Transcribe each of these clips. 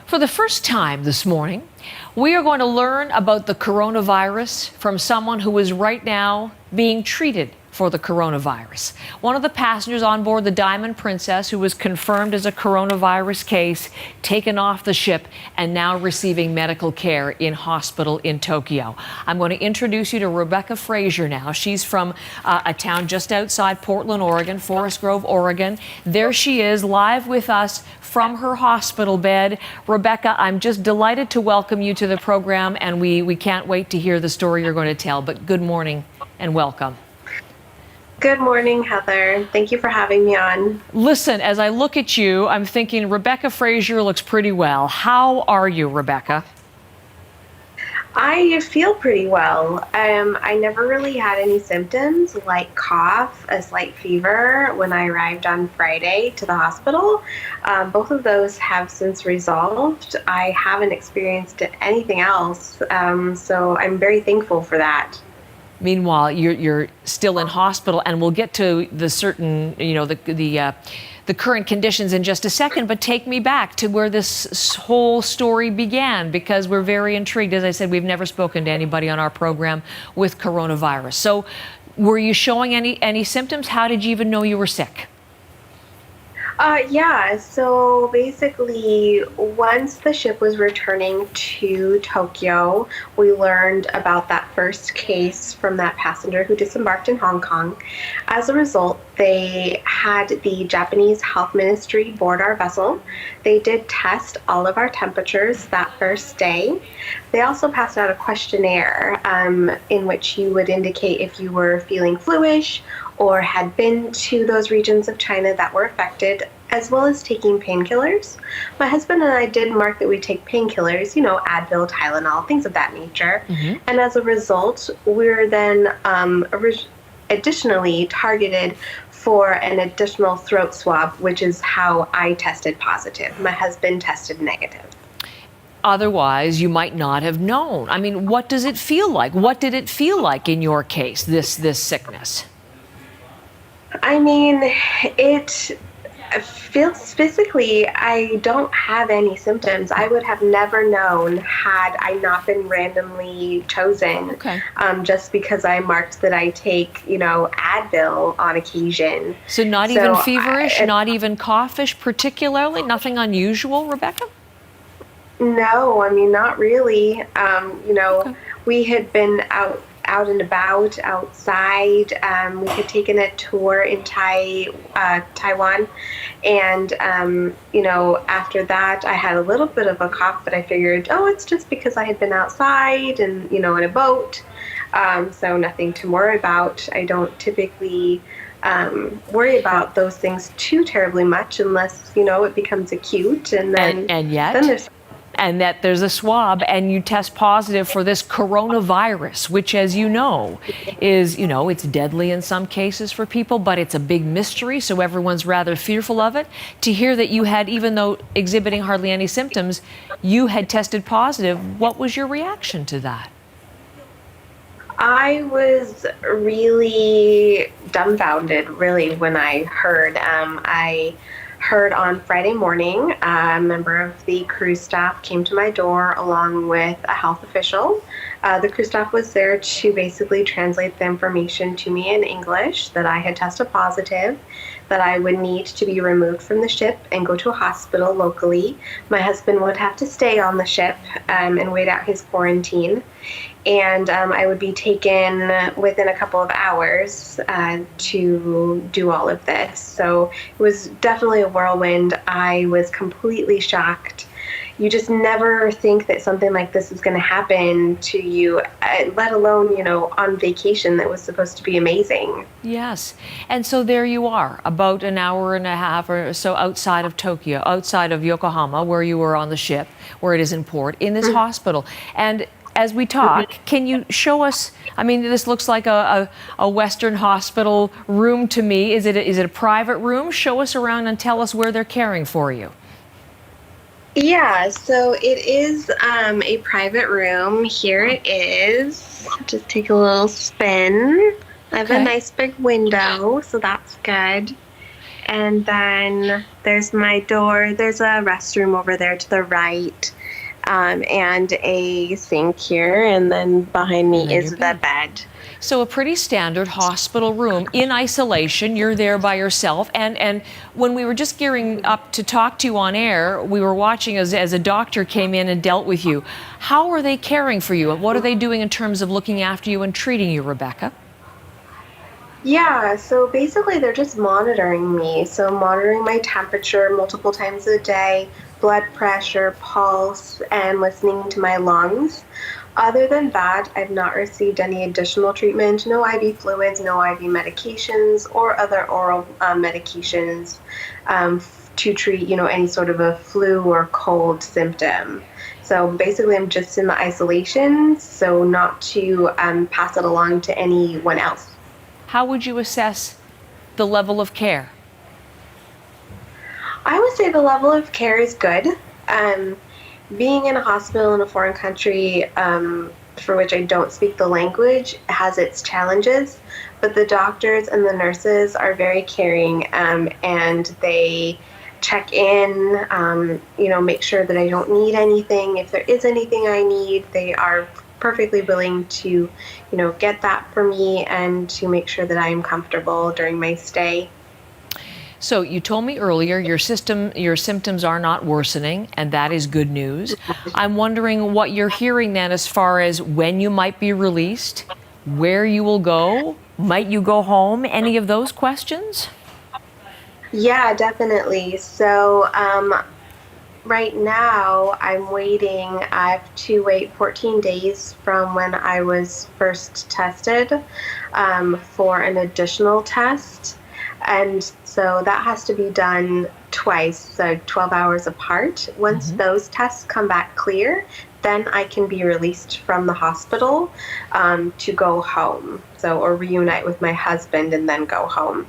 For the first time this morning, we are going to learn about the coronavirus from someone who is right now being treated for the coronavirus. One of the passengers on board the Diamond Princess, who was confirmed as a coronavirus case, taken off the ship and now receiving medical care in hospital in Tokyo. I'm going to introduce you to Rebecca Frazier now. She's from a town just outside Portland, Oregon, Forest Grove, Oregon. There she is, live with us from her hospital bed. Rebecca, I'm just delighted to welcome you to the program, and we can't wait to hear the story you're going to tell. But good morning and welcome. Good morning, Heather. Thank you for having me on. Listen, as I look at you, I'm thinking Rebecca Frazier looks pretty well. How are you, Rebecca? I feel pretty well. I never really had any symptoms like cough, a slight fever when I arrived on Friday to the hospital. Both of those have since resolved. I haven't experienced anything else, so I'm very thankful for that. Meanwhile, you're still in hospital, and we'll get to the certain, the current conditions in just a second, but take me back to where this whole story began, because we're very intrigued. As I said, we've never spoken to anybody on our program with coronavirus. So were you showing any symptoms? How did you even know you were sick? Yeah, so basically, once the ship was returning to Tokyo, we learned about that first case from that passenger who disembarked in Hong Kong. As a result, they had the Japanese Health Ministry board our vessel. They did test all of our temperatures that first day. They also passed out a questionnaire in which you would indicate if you were feeling fluish or had been to those regions of China that were affected, as well as taking painkillers. My husband and I did mark that we take painkillers, Advil, Tylenol, things of that nature. Mm-hmm. And as a result, we're then additionally targeted for an additional throat swab, which is how I tested positive. My husband tested negative. Otherwise, you might not have known. I mean, what does it feel like? What did it feel like in your case, this sickness? I mean, it feels physically, I don't have any symptoms. I would have never known had I not been randomly chosen. Okay. Just because I marked that I take, Advil on occasion. So not even feverish, not even coughish particularly? Nothing unusual, Rebecca? No, I mean, not really. Okay. We had been out and about outside. We had taken a tour in Taiwan. And, after that, I had a little bit of a cough, but I figured, it's just because I had been outside and, in a boat. So nothing to worry about. I don't typically worry about those things too terribly much unless, it becomes acute. And then, and yet, then there's and that there's a swab and you test positive for this coronavirus, which, as you know, is, it's deadly in some cases for people, but it's a big mystery, so everyone's rather fearful of it. To hear that you had, even though exhibiting hardly any symptoms, you had tested positive, what was your reaction to that? I was really dumbfounded, really, when I heard. I heard on Friday morning, a member of the cruise staff came to my door along with a health official. The cruise staff was there to basically translate the information to me in English that I had tested positive, that I would need to be removed from the ship and go to a hospital locally. My husband would have to stay on the ship and wait out his quarantine. And I would be taken within a couple of hours to do all of this. So it was definitely a whirlwind. I was completely shocked. You just never think that something like this is going to happen to you, let alone, on vacation that was supposed to be amazing. Yes. And so there you are, about an hour and a half or so outside of Tokyo, outside of Yokohama, where you were on the ship, where it is in port, in this hospital. And as we talk, can you show us, I mean, this looks like a Western hospital room to me. Is it a private room? Show us around and tell us where they're caring for you. Yeah, so it is a private room. Here it is. Just take a little spin. I have a nice big window, so that's good. And then there's my door. There's a restroom over there to the right, and a sink here. And then behind me And then is your the bed. So a pretty standard hospital room in isolation. You're there by yourself. And when we were just gearing up to talk to you on air, we were watching as a doctor came in and dealt with you. How are they caring for you? What are they doing in terms of looking after you and treating you, Rebecca? Yeah, so basically they're just monitoring me. So monitoring my temperature multiple times a day, blood pressure, pulse, and listening to my lungs. Other than that, I've not received any additional treatment, no IV fluids, no IV medications, or other oral medications to treat, any sort of a flu or cold symptom. So basically, I'm just in the isolation, so not to pass it along to anyone else. How would you assess the level of care? I would say the level of care is good. Being in a hospital in a foreign country for which I don't speak the language has its challenges, but the doctors and the nurses are very caring, and they check in, make sure that I don't need anything. If there is anything I need, they are perfectly willing to, get that for me and to make sure that I am comfortable during my stay. So you told me earlier your symptoms are not worsening, and that is good news. I'm wondering what you're hearing then as far as when you might be released, where you will go, might you go home, any of those questions? Yeah, definitely. So right now I'm waiting. I have to wait 14 days from when I was first tested for an additional test. And so that has to be done twice, so 12 hours apart. Once those tests come back clear, then I can be released from the hospital to go home. So, or reunite with my husband and then go home.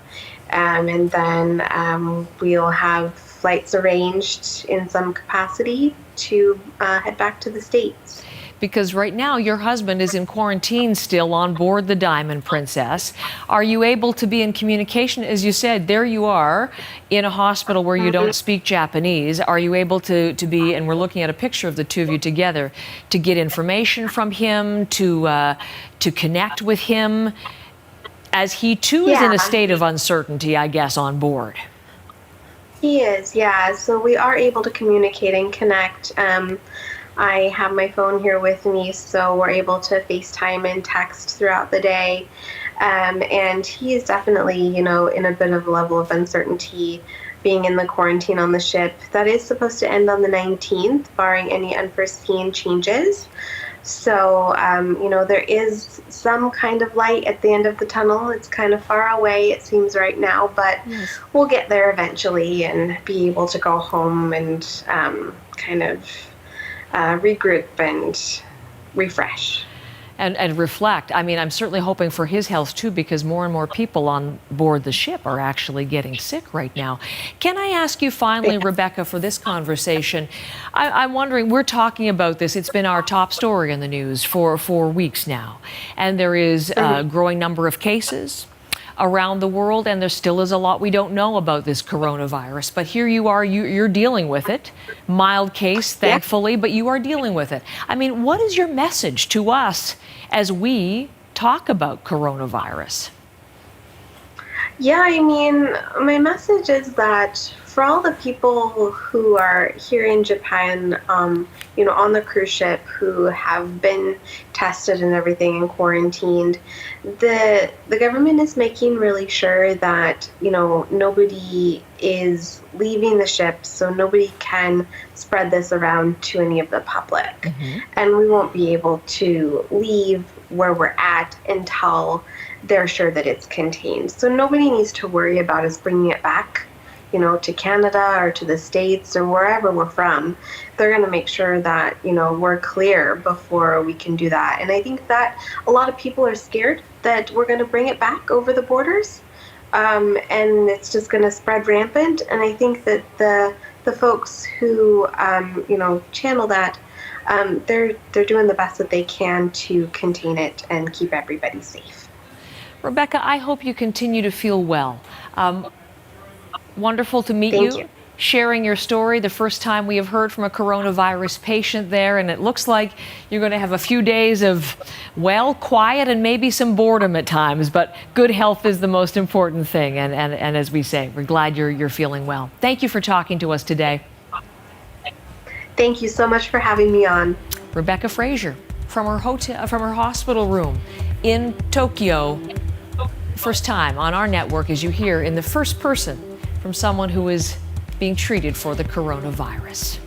And then we'll have flights arranged in some capacity to head back to the States. Because right now your husband is in quarantine still on board the Diamond Princess. Are you able to be in communication? As you said, there you are in a hospital where you don't speak Japanese. Are you able to be, and we're looking at a picture of the two of you together, to get information from him, to connect with him, as he too is in a state of uncertainty, I guess, on board? He is, yeah. So we are able to communicate and connect. I have my phone here with me, so we're able to FaceTime and text throughout the day. And he is definitely, in a bit of a level of uncertainty being in the quarantine on the ship. That is supposed to end on the 19th, barring any unforeseen changes. So, there is some kind of light at the end of the tunnel. It's kind of far away, it seems right now, but we'll get there eventually and be able to go home and kind of regroup and refresh. And reflect. I mean, I'm certainly hoping for his health too, because more and more people on board the ship are actually getting sick right now. Can I ask you finally, Rebecca, for this conversation, I'm wondering, we're talking about this, it's been our top story in the news for 4 weeks now, and there is a growing number of cases around the world, and there still is a lot we don't know about this coronavirus. But here you are, you're dealing with it. Mild case, thankfully, but you are dealing with it. I mean, what is your message to us as we talk about coronavirus? Yeah, I mean, my message is that for all the people who are here in Japan, on the cruise ship, who have been tested and everything and quarantined, the government is making really sure that, nobody is leaving the ship, so nobody can spread this around to any of the public. And we won't be able to leave where we're at until they're sure that it's contained. So nobody needs to worry about us bringing it back, to Canada or to the States or wherever we're from. They're going to make sure that, we're clear before we can do that. And I think that a lot of people are scared that we're going to bring it back over the borders, and it's just going to spread rampant. And I think that the folks who, channel that, they're doing the best that they can to contain it and keep everybody safe. Rebecca, I hope you continue to feel well. Wonderful to meet Thank you. Sharing your story, the first time we have heard from a coronavirus patient there, and it looks like you're going to have a few days of, well, quiet and maybe some boredom at times, but good health is the most important thing, and as we say, we're glad you're feeling well. Thank you for talking to us today. Thank you so much for having me on. Rebecca Fraser from her hospital room in Tokyo. First time on our network, as you hear, in the first person from someone who is being treated for the coronavirus.